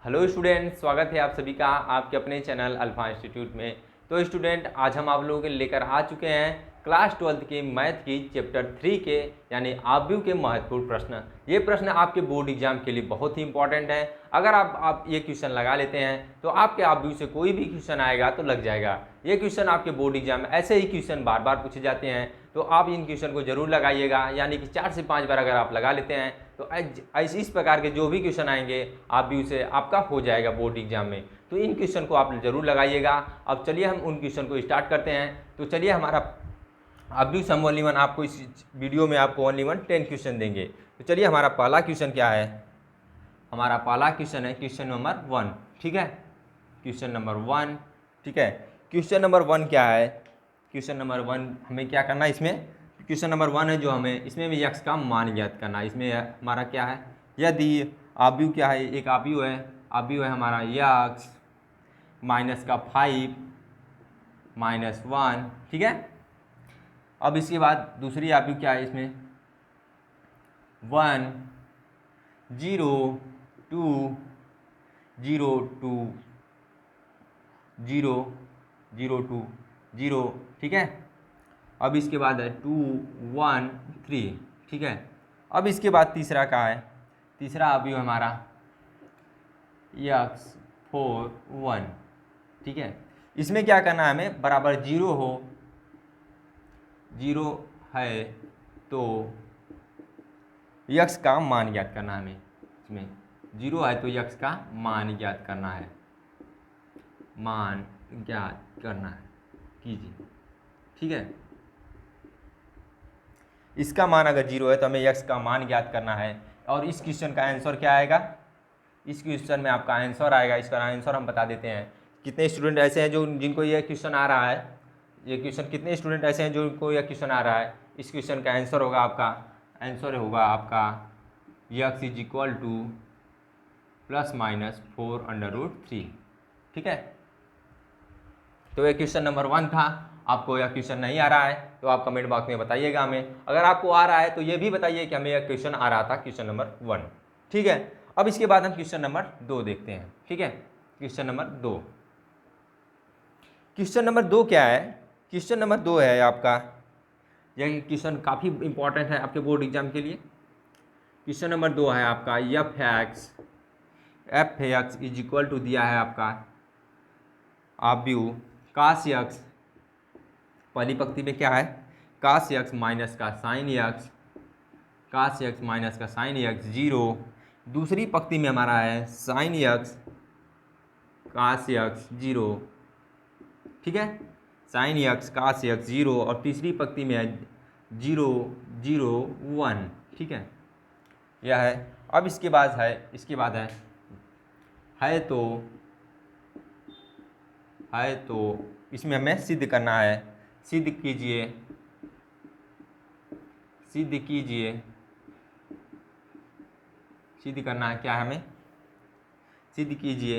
Hello student, स्वागत है आप सभी का आपके अपने चैनल अल्फा इंस्टीट्यूट में। तो स्टूडेंट, आज हम आप लोगों के लेकर आ चुके हैं क्लास 12th के मैथ की चैप्टर 3 के यानी आव्यूह के महत्वपूर्ण प्रश्न। ये प्रश्न आपके बोर्ड एग्जाम के लिए बहुत ही इंपॉर्टेंट है। अगर आप ये क्वेश्चन लगा लेते हैं तो आपके आव्यूह से कोई भी क्वेश्चन आएगा तो लग जाएगा। ये क्वेश्चन आपके बोर्ड एग्जाम में ऐसे ही क्वेश्चन बार बार पूछे जाते हैं, तो आप इन क्वेश्चन को जरूर लगाइएगा। यानी कि 4 से 5 बार अगर आप लगा लेते हैं तो ऐसे इस प्रकार के जो भी क्वेश्चन आएंगे आव्यूह से आपका हो जाएगा बोर्ड एग्जाम में। तो इन क्वेश्चन को आप जरूर लगाइएगा। अब चलिए हम उन क्वेश्चन को स्टार्ट करते हैं। तो चलिए, हमारा आव्यूह सम ओनली वन आपको इस वीडियो में आपको ओनली वन 10 क्वेश्चन देंगे। तो चलिए, हमारा पहला क्वेश्चन क्या है। हमारा पहला क्वेश्चन है क्वेश्चन नंबर 1। ठीक है, क्वेश्चन नंबर 1। ठीक है, क्वेश्चन नंबर 1 क्या है। क्वेश्चन नंबर 1 हमें क्या करना है। इसमें क्वेश्चन नंबर 1 है जो हमें इसमें भी यक्स का मान ज्ञात करना है। इसमें हमारा क्या है, यदि आव्यूह क्या है, एक आव्यूह है हमारा यक्स माइनस का 5 माइनस 1। ठीक है, अब इसके बाद दूसरी आव्यूह क्या है, इसमें 1 0 2 0 2 0 0 2 0। ठीक है, अब इसके बाद है 2 1 3। ठीक है, अब इसके बाद तीसरा क्या है, तीसरा आव्यूह हमारा यक्स 4 1। ठीक है, इसमें क्या करना है, हमें बराबर 0 हो, 0 है तो यक्स का मान ज्ञात करना है हमें। इसमें 0 है तो यक्स का मान ज्ञात करना है, मान ज्ञात करना है कीजिए। ठीक है, इसका मान अगर 0 है तो हमें यक्स का मान ज्ञात करना है। और इस क्वेश्चन का आंसर क्या आएगा, इस क्वेश्चन में आपका आंसर आएगा। इसका आंसर हम बता देते हैं। कितने स्टूडेंट ऐसे हैं जो जिनको यह क्वेश्चन आ रहा है, ये क्वेश्चन कितने स्टूडेंट ऐसे हैं जो इनको यह क्वेश्चन आ रहा है। इस क्वेश्चन का आंसर होगा आपका यक्स इज इक्वल टू ±4√3। ठीक है, तो ये क्वेश्चन नंबर 1 था। आपको यह क्वेश्चन नहीं आ रहा है तो आप कमेंट बॉक्स में बताइएगा हमें। अगर आपको आ रहा है तो ये भी बताइए कि हमें यह क्वेश्चन आ रहा था, क्वेश्चन नंबर 1। ठीक है, अब इसके बाद हम क्वेश्चन नंबर 2 देखते हैं। ठीक है, क्वेश्चन नंबर 2। क्वेश्चन नंबर 2 क्या है, क्वेश्चन नंबर 2 है आपका, यह क्वेश्चन काफ़ी इंपॉर्टेंट है आपके बोर्ड एग्जाम के लिए। क्वेश्चन नंबर 2 है आपका F X is equal to दिया है आपका आव्यूह काश यक्स, पहली पंक्ति में क्या है, काश यक्स माइनस का साइन यक्स, काश यक्स माइनस का साइन यक्स 0। दूसरी पंक्ति में हमारा है साइन यक्स काश यक्स 0। ठीक है, साइन यक्स काश यक्स 0। और तीसरी पंक्ति में है 0 0 1। ठीक है, यह है। अब इसके बाद है तो इसमें हमें सिद्ध करना है। सिद्ध कीजिए सिद्ध करना है क्या है, हमें सिद्ध कीजिए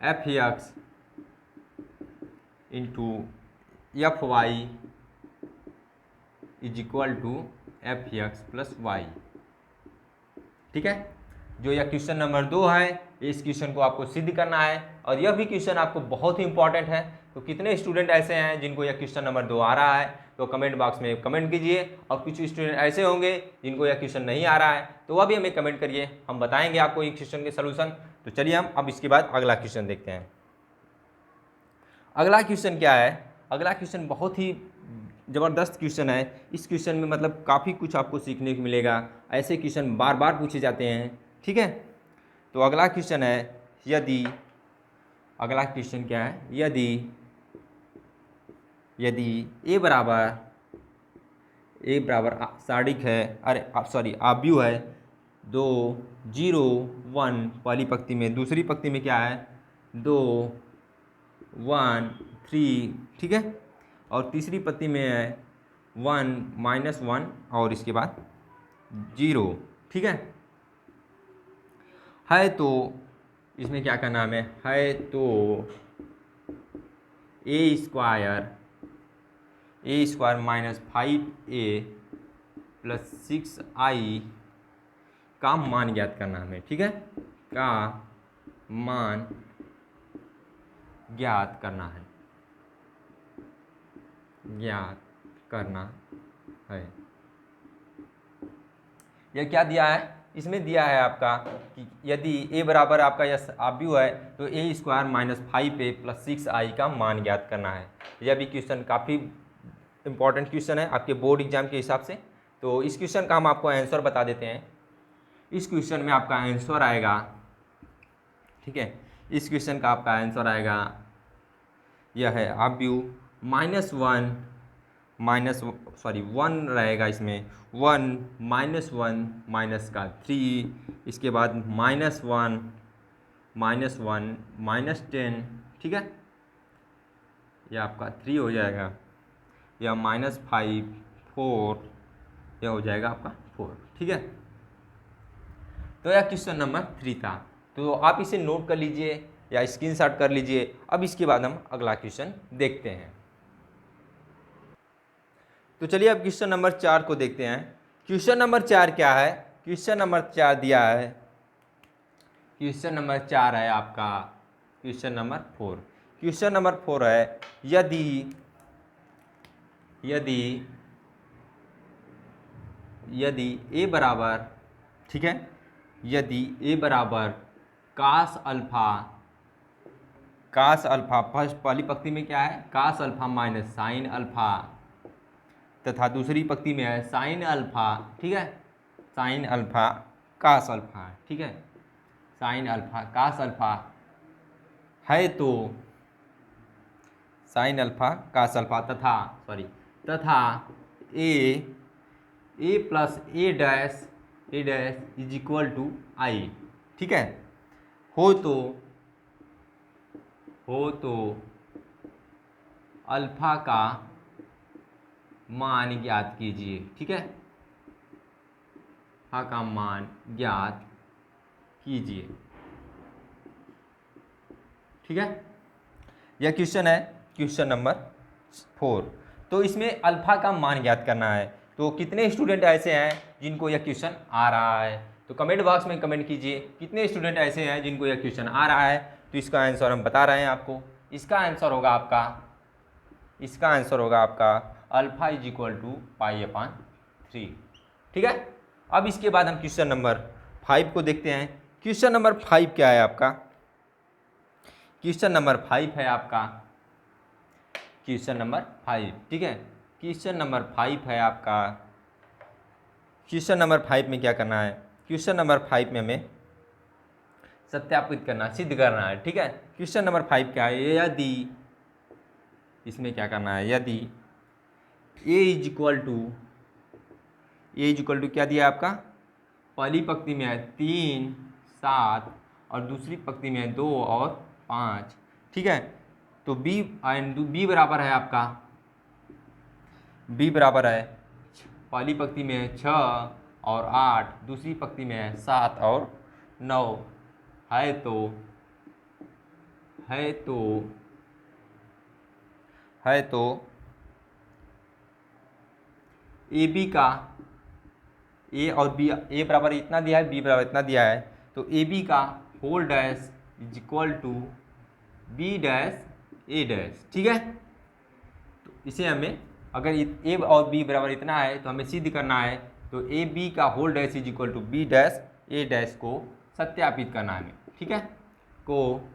F X into F Y is equal to F X plus Y. ठीक है, जो यह क्वेश्चन नंबर 2 है, इस क्वेश्चन को आपको सिद्ध करना है। और यह भी क्वेश्चन आपको बहुत ही इंपॉर्टेंट है। तो कितने स्टूडेंट ऐसे हैं जिनको यह क्वेश्चन नंबर 2 आ रहा है, तो कमेंट बॉक्स में कमेंट कीजिए। और कुछ स्टूडेंट ऐसे होंगे जिनको यह क्वेश्चन नहीं आ रहा है, तो वह भी हमें कमेंट करिए, हम बताएंगे आपको इस क्वेश्चन के सोल्यूशन। तो चलिए, हम अब इसके बाद अगला क्वेश्चन देखते हैं। अगला क्वेश्चन क्या है, अगला क्वेश्चन बहुत ही ज़बरदस्त क्वेश्चन है। इस क्वेश्चन में मतलब काफ़ी कुछ आपको सीखने को मिलेगा। ऐसे क्वेश्चन बार बार पूछे जाते हैं। ठीक है, तो अगला क्वेश्चन है अगला क्वेश्चन क्या है, यदि ए बराबर सारणिक है, आव्यूह है 2 0 1 पहली पंक्ति में, दूसरी पंक्ति में क्या है 2 1 3। ठीक है, और तीसरी पंक्ति में है 1 -1 और इसके बाद 0। ठीक है तो इसमें क्या करना हमें, है तो ए स्क्वायर -5a + 6i का मान ज्ञात करना हमें। ठीक है, का मान ज्ञात करना है, ज्ञात करना है। यह क्या दिया है, इसमें दिया है आपका कि यदि a बराबर आपका यह आव्यूह है तो a square minus 5a plus 6i का मान ज्ञात करना है। यह भी क्वेश्चन काफ़ी इंपॉर्टेंट क्वेश्चन है आपके बोर्ड एग्जाम के हिसाब से। तो इस क्वेश्चन का हम आपको आंसर बता देते हैं। इस क्वेश्चन में आपका आंसर आएगा, ठीक है, इस क्वेश्चन का आपका आंसर आएगा, यह है आव्यूह वन रहेगा इसमें, 1 -1 माइनस का 3, इसके बाद -1 -10, ठीक है, यह आपका 3 हो जाएगा, या -5 4, यह हो जाएगा आपका 4, ठीक है। तो यह क्वेश्चन नंबर 3 था। तो आप इसे नोट कर लीजिए या स्क्रीनशॉट कर लीजिए। अब इसके बाद हम अगला क्वेश्चन देखते हैं। तो चलिए अब क्वेश्चन नंबर 4 को देखते हैं। क्वेश्चन नंबर 4 क्या है? क्वेश्चन नंबर 4 दिया है, क्वेश्चन नंबर 4 है आपका क्वेश्चन नंबर 4। क्वेश्चन नंबर 4 है, यदि a बराबर, ठीक है, यदि a बराबर कास अल्फा फर्स्ट पहली पंक्ति में क्या है, cos alpha minus sine alpha, तथा दूसरी पंक्ति में है साइन अल्फा, ठीक है, साइन अल्फा कास अल्फा, ठीक है, साइन अल्फा कास अल्फा है, तो साइन अल्फा कास अल्फा तथा a plus a dash is equal to i, ठीक है, हो तो अल्फा का मान ज्ञात कीजिए, ठीक है, अल्फा का मान ज्ञात कीजिए, ठीक है। यह क्वेश्चन है क्वेश्चन नंबर 4। तो इसमें अल्फा का मान ज्ञात करना है। तो कितने स्टूडेंट ऐसे हैं जिनको यह क्वेश्चन आ रहा है? तो कमेंट बॉक्स में कमेंट कीजिए कितने स्टूडेंट ऐसे हैं जिनको यह क्वेश्चन आ रहा है। तो इसका आंसर हम बता रहे हैं आपको। इसका आंसर होगा आपका अल्फा इज इक्वल टू π/3, ठीक है। अब इसके बाद हम क्वेश्चन नंबर 5 को देखते हैं। क्वेश्चन नंबर 5 क्या है आपका? क्वेश्चन नंबर 5 है आपका क्वेश्चन नंबर 5, ठीक है, क्वेश्चन नंबर 5 है आपका। क्वेश्चन नंबर 5 में क्या करना है? क्वेश्चन नंबर 5 में हमें सत्यापित करना, सिद्ध करना है, ठीक है। क्वेश्चन नंबर 5 क्या है? यदि, इसमें क्या करना है, यदि ए इज इक्वल टू क्या दिया है आपका? पहली पंक्ति में है 3 7 और दूसरी पंक्ति में है 2 और 5, ठीक है। तो बी बराबर है आपका, बी बराबर है पहली पंक्ति में है 6 और 8, दूसरी पंक्ति में है 7 और 9, है तो ए बी का, ए और बी, ए बराबर इतना दिया है, बी बराबर इतना दिया है, तो ए बी का whole dash is equal to B dash A dash, ठीक है। तो इसे हमें, अगर ए और बी बराबर इतना है तो हमें सिद्ध करना है, तो ए बी का whole dash is equal to B dash A dash को सत्यापित करना है हमें, ठीक है, को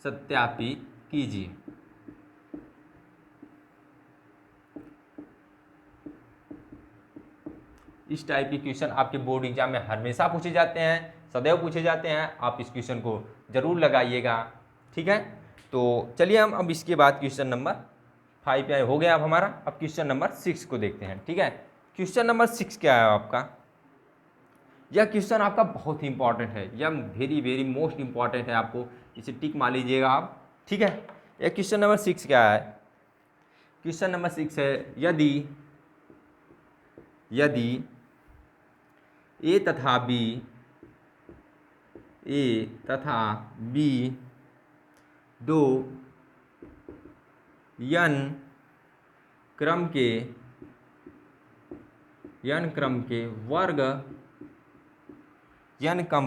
सत्यापित कीजिए। इस टाइप के क्वेश्चन आपके बोर्ड एग्जाम में हमेशा पूछे जाते हैं, सदैव पूछे जाते हैं। आप इस क्वेश्चन को जरूर लगाइएगा, ठीक है। तो चलिए हम अब इसके बाद क्वेश्चन नंबर 5 हो गया अब हमारा। अब क्वेश्चन नंबर 6 को देखते हैं, ठीक है। क्वेश्चन नंबर 6 क्या है आपका? यह क्वेश्चन आपका बहुत ही इंपॉर्टेंट है, यह वेरी मोस्ट इंपॉर्टेंट है, आपको इसे टिक मार लीजिएगा आप, ठीक है। यह क्वेश्चन नंबर 6 क्या है? क्वेश्चन नंबर 6 है, यदि ए तथा बी दो n क्रम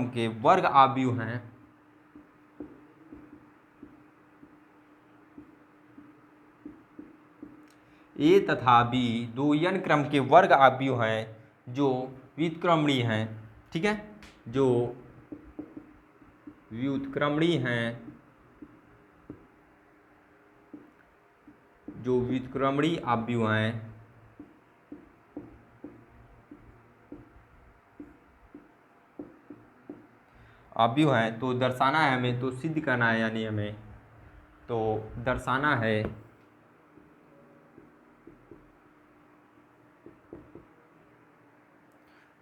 के वर्ग आव्यूह हैं, ए तथा बी दो n क्रम के वर्ग आव्यूह हैं जो व्युत्क्रमणीय हैं, ठीक है, जो व्युत्क्रमणीय हैं, जो व्युत्क्रमणीय आव्यूह हैं, आव्यूह हैं, तो दर्शाना है हमें, तो सिद्ध करना है, यानी हमें तो दर्शाना है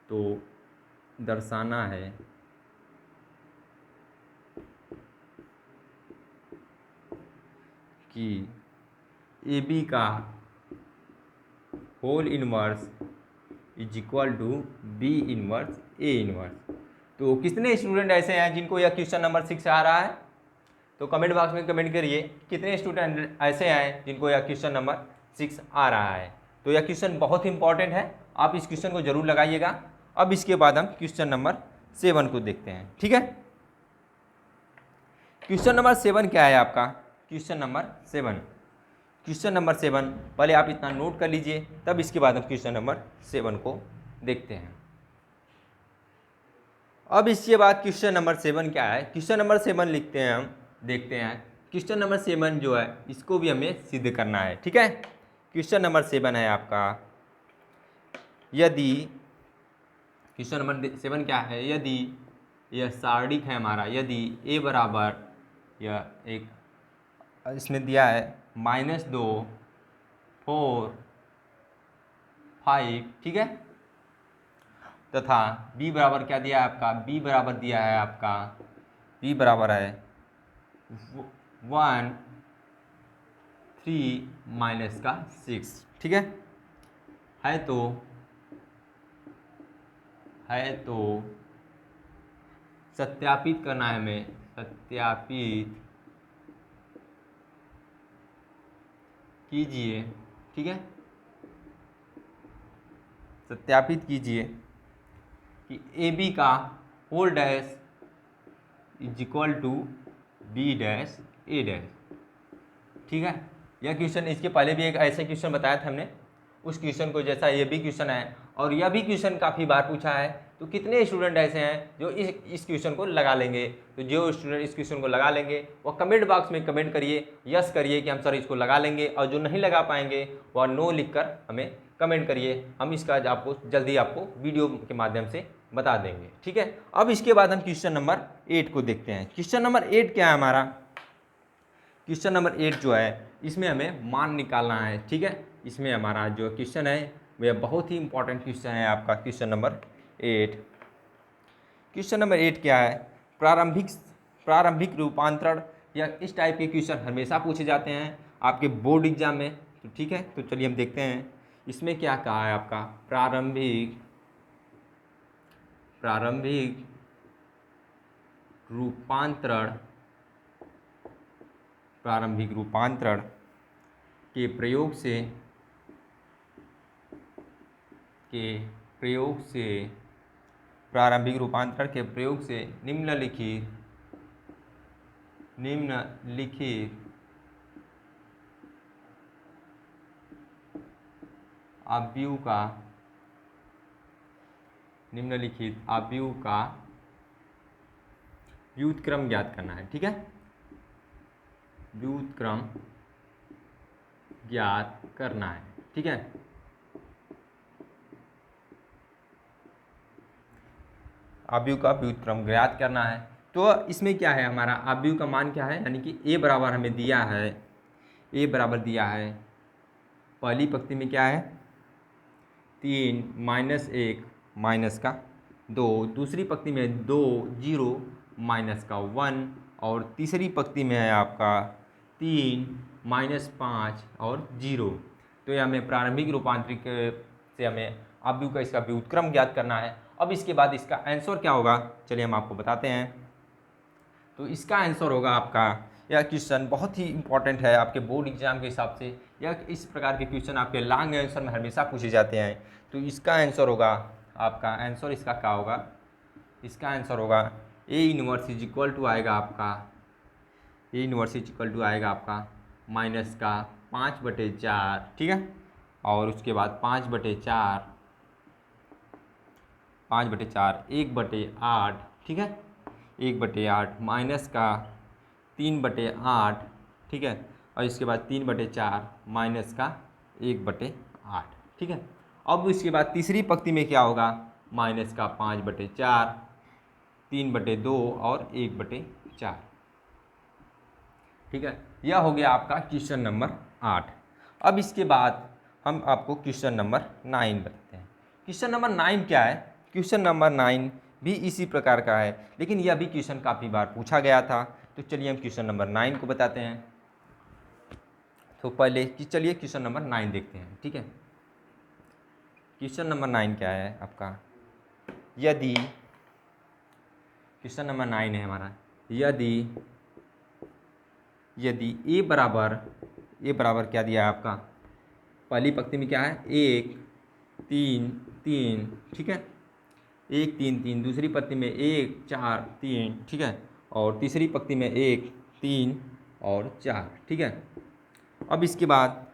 तो दर्शाना है कि ए बी का whole inverse is equal to B inverse A inverse. तो कितने स्टूडेंट ऐसे हैं जिनको यह क्वेश्चन नंबर 6 आ रहा है? तो कमेंट बॉक्स में कमेंट करिए कितने स्टूडेंट ऐसे हैं जिनको यह क्वेश्चन नंबर 6 आ रहा है। तो यह क्वेश्चन बहुत ही इंपॉर्टेंट है, आप इस क्वेश्चन को जरूर लगाइएगा। अब इसके बाद हम क्वेश्चन नंबर 7 को देखते हैं, ठीक है। क्वेश्चन नंबर 7 क्या है आपका? क्वेश्चन नंबर 7 पहले आप इतना नोट कर लीजिए, तब इसके बाद हम क्वेश्चन नंबर 7 को देखते हैं। अब इसके बाद क्वेश्चन नंबर 7 क्या है? क्वेश्चन नंबर 7 लिखते हैं हम, देखते हैं। क्वेश्चन नंबर 7 जो है इसको भी हमें सिद्ध करना है, ठीक है। क्वेश्चन नंबर 7 है आपका, यदि क्वेश्चन नंबर 7 क्या है? यदि यह सारणिक है हमारा, यदि a बराबर यह एक इसमें दिया है -2 4 5, ठीक है, तथा b बराबर क्या दिया है आपका? b बराबर दिया है आपका, b बराबर है 1 3 -6, ठीक है तो सत्यापित करना है हमें, सत्यापित कीजिए, ठीक है, सत्यापित कीजिए कि ए बी का whole dash is equal to B dash A dash, ठीक है। यह क्वेश्चन इसके पहले भी एक ऐसे क्वेश्चन बताया था हमने, उस क्वेश्चन को जैसा ये भी क्वेश्चन है, और यह भी क्वेश्चन काफ़ी बार पूछा है। तो कितने स्टूडेंट ऐसे हैं जो इस क्वेश्चन को लगा लेंगे? तो जो स्टूडेंट इस क्वेश्चन को लगा लेंगे वह कमेंट बॉक्स में कमेंट करिए, यस करिए कि हम सर इसको लगा लेंगे, और जो नहीं लगा पाएंगे वह नो लिखकर हमें कमेंट करिए, हम इसका आपको जल्दी आपको वीडियो के माध्यम से बता देंगे, ठीक है। अब इसके बाद हम क्वेश्चन नंबर 8 को देखते हैं। क्वेश्चन नंबर 8 क्या है हमारा? क्वेश्चन नंबर 8 जो है इसमें हमें मान निकालना है, ठीक है। इसमें हमारा जो क्वेश्चन है वह बहुत ही इंपॉर्टेंट क्वेश्चन है आपका, क्वेश्चन नंबर 8। क्वेश्चन नंबर 8 क्या है? प्रारंभिक रूपांतरण, या इस टाइप के क्वेश्चन हमेशा पूछे जाते हैं आपके बोर्ड एग्जाम में, तो ठीक है। तो चलिए हम देखते हैं इसमें क्या कहा है आपका। प्रारंभिक रूपांतरण के प्रयोग से प्रारंभिक रूपांतरण के प्रयोग से निम्नलिखित आव्यूह का व्युत्क्रम ज्ञात करना है, ठीक है। व्युत्क्रम ज्ञात करना है, ठीक है। आव्यूह का व्युत्क्रम ज्ञात करना है। तो इसमें क्या है हमारा आव्यूह का मान क्या है? यानी कि a बराबर हमें दिया है, a बराबर दिया है, पहली पंक्ति में क्या है 3 -1 -2, दूसरी पंक्ति में 2 0 -1, और तीसरी पंक्ति में है आपका 3 -5 और 0। तो ये हमें प्रारंभिक रूपांतरिक से हमें आव्यूह का इसका व्युत्क्रम ज्ञात करना है। अब इसके बाद इसका आंसर क्या होगा, चलिए हम आपको बताते हैं। तो इसका आंसर होगा आपका, यह क्वेश्चन बहुत ही इंपॉर्टेंट है आपके बोर्ड एग्जाम के हिसाब से, यह इस प्रकार के क्वेश्चन आपके लॉन्ग आंसर में हमेशा पूछे जाते हैं। तो इसका आंसर होगा आपका, आंसर इसका क्या होगा? इसका आंसर होगा A inverse is equal to आएगा आपका, A inverse is equal to आएगा आपका -5/4, ठीक है। और उसके बाद 5/4, 5/4 1/8, ठीक है, 1/8 माइनस का 3/8, ठीक है, और इसके बाद 3/4 माइनस का 1/8, ठीक है। अब इसके बाद तीसरी पंक्ति में क्या होगा, माइनस का 5/4, 3/2 और 1/4, ठीक है। यह हो गया आपका क्वेश्चन नंबर 8। अब इसके बाद हम आपको क्वेश्चन नंबर 9 बताते हैं। क्वेश्चन नंबर 9 क्या है, क्वेश्चन नंबर 9 भी इसी प्रकार का है, लेकिन यह भी क्वेश्चन काफ़ी बार पूछा गया था। तो चलिए हम क्वेश्चन नंबर 9 को बताते हैं। तो पहले चलिए क्वेश्चन नंबर 9 देखते हैं, ठीक है। क्वेश्चन नंबर 9 क्या है आपका, यदि क्वेश्चन नंबर 9 है हमारा, यदि ए बराबर क्या दिया है आपका, पहली पंक्ति में क्या है 1 3 3, ठीक है, 1 3 3, दूसरी पंक्ति में 1 4 3, ठीक है, और तीसरी पंक्ति में 1 3 और 4, ठीक है। अब इसके बाद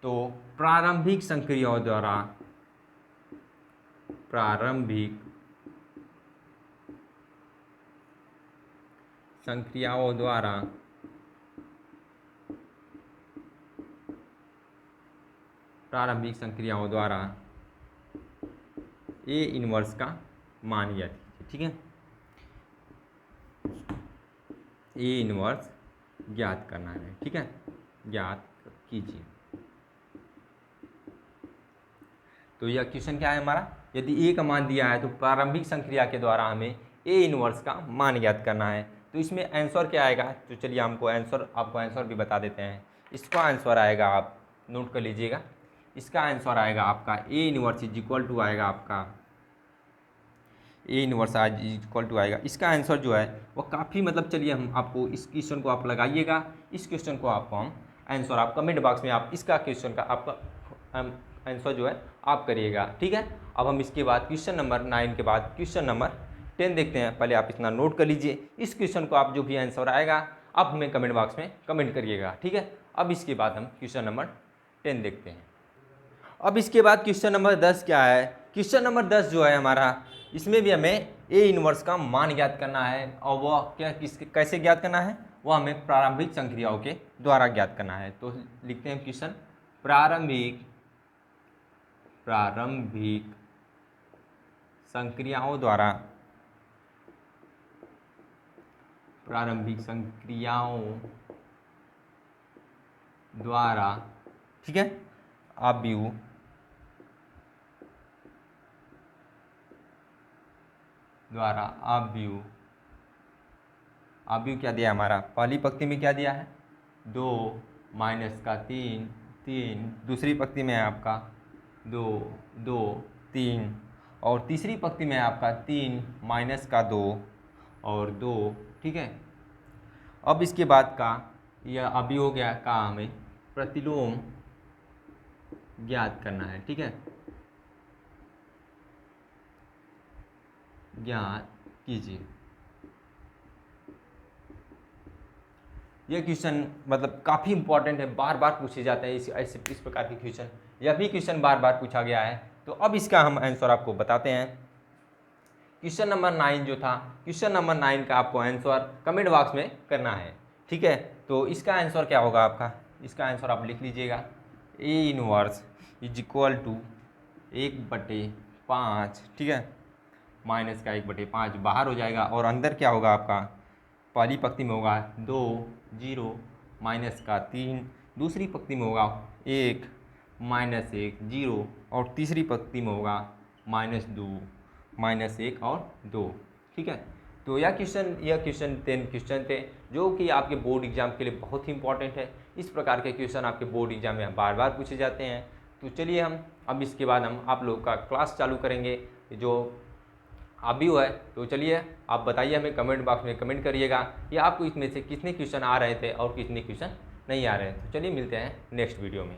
तो प्रारंभिक संक्रियाओं द्वारा ए इनवर्स का मान ज्ञात कीजिए, ठीक है। ए इनवर्स ज्ञात करना है, ठीक है, ज्ञात कीजिए। तो यह क्वेश्चन क्या है हमारा, यदि ए का मान दिया है तो प्रारंभिक संक्रिया के द्वारा हमें ए इनवर्स का मान ज्ञात करना है। तो इसमें आंसर क्या आएगा, तो चलिए आपको आंसर भी बता देते हैं। इसका आंसर आएगा, आप नोट कर लीजिएगा, इसका आंसर आएगा आपका A inverse is equal to आएगा आपका A inverse is equal to आएगा। इसका आंसर जो है वो काफ़ी मतलब, चलिए हम आपको इस क्वेश्चन को आप लगाइएगा, इस क्वेश्चन को आपको हम आंसर आप कमेंट बॉक्स में आप इसका क्वेश्चन का आपका आंसर जो है आप करिएगा, ठीक है। अब हम इसके बाद क्वेश्चन नंबर 9 के बाद क्वेश्चन नंबर 10 देखते हैं। पहले आप इतना नोट कर लीजिए, इस क्वेश्चन को आप जो भी आंसर आएगा आप हमें कमेंट बॉक्स में कमेंट करिएगा, ठीक है। अब इसके बाद हम क्वेश्चन नंबर 10 देखते हैं। अब इसके बाद क्वेश्चन नंबर 10 क्या है, क्वेश्चन नंबर 10 जो है हमारा, इसमें भी हमें ए इनवर्स का मान ज्ञात करना है। और वह कैसे ज्ञात करना है, वह हमें प्रारंभिक संक्रियाओं के द्वारा ज्ञात करना है। तो लिखते हैं क्वेश्चन, प्रारंभिक संक्रियाओं द्वारा, ठीक है, आव्यूह क्या दिया हमारा, पहली पंक्ति में क्या दिया है 2 माइनस का 3 3, दूसरी पंक्ति में है आपका 2 2 3, और तीसरी पंक्ति में है आपका 3 माइनस का 2 और 2, ठीक है। अब इसके बाद का यह अभी हो गया का हमें प्रतिलोम ज्ञात करना है, ठीक है, ज्ञात कीजिए। यह क्वेश्चन मतलब काफ़ी इंपॉर्टेंट है, बार बार पूछे जाते हैं इस प्रकार के क्वेश्चन। यह भी क्वेश्चन बार बार पूछा गया है। तो अब इसका हम आंसर आपको बताते हैं। क्वेश्चन नंबर 9 जो था, क्वेश्चन नंबर 9 का आपको आंसर कमेंट बॉक्स में करना है, ठीक है। तो इसका आंसर क्या होगा आपका, इसका आंसर आप लिख लीजिएगा, A inverse is equal to 1/5, ठीक है, माइनस का 1/5 बाहर हो जाएगा, और अंदर क्या होगा आपका, पहली पंक्ति में होगा 2 0 माइनस का 3, दूसरी पंक्ति में होगा 1 माइनस 1 0, और तीसरी पंक्ति में होगा -2 -1 और 2, ठीक है। तो यह क्वेश्चन 10 क्वेश्चन थे जो कि आपके बोर्ड एग्जाम के लिए बहुत ही इंपॉर्टेंट है। इस प्रकार के क्वेश्चन आपके बोर्ड एग्जाम में बार बार पूछे जाते हैं। तो चलिए हम अब इसके बाद हम आप लोगों का क्लास चालू करेंगे जो अभी है। तो चलिए आप बताइए, हमें कमेंट बॉक्स में कमेंट करिएगा कि आपको इसमें से कितने क्वेश्चन आ रहे थे और कितने क्वेश्चन नहीं आ रहे हैं। तो चलिए मिलते हैं नेक्स्ट वीडियो में।